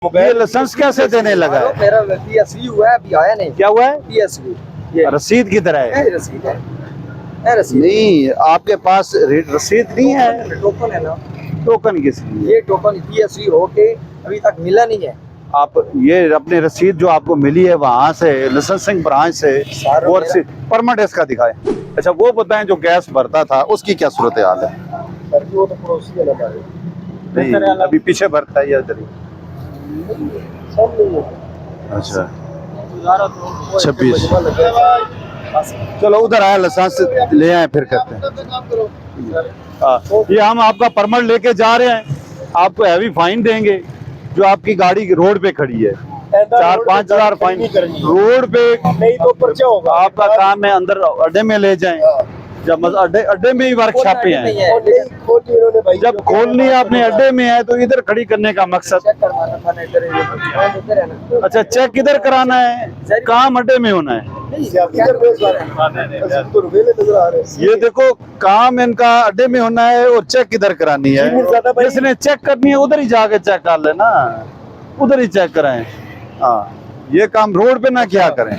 ये लाइसेंस कैसे देने लगा है? मेरा PSV हुआ है, अभी आया नहीं। क्या हुआ है? PSV ये रसीद की तरह है? रसीद है रसीद नहीं, आपके पास रसीद नहीं है। टोकन है ना, टोकन किस लिए? ये टोकन PSV होके अभी तक मिला नहीं है। आप ये अपनी रसीद जो आपको मिली है वहाँ से लाइसेंसिंग ब्रांच से वो रसीद परमिट इसका दिखाए। अच्छा वो बताएं, जो गैस भरता था उसकी क्या सूरत हाल है? सर वो तो पड़ोसी है लगा नहीं, अभी पीछे भरता है या इधर ही? सब नहीं अच्छा, है। 26। चलो उधर आया, लाइसेंस ले आए फिर करते हैं। हाँ, ये हम आपका परमिट लेके जा रहे हैं, आपको हैवी फाइन देंगे जो आपकी गाड़ी रोड पे खड़ी है। 4-5 हजार फाइन रोड पे, नहीं तो पर्चा होगा। आपका काम है अंदर अड्डे में ले जाएं। जब अड्डे में ही वर्कशॉप पे हैं, जब खोलनी आपने अड्डे में है तो इधर खड़ी करने का मकसद। अच्छा, चेक किधर कराना है? काम अड्डे में होना है। ये देखो, काम इनका अड्डे में होना है और चेक किधर करानी है। जिसने चेक करनी है उधर ही जाके चेक कर लेना, उधर ही चेक कराएं। हाँ, ये काम रोड पे ना क्या करें।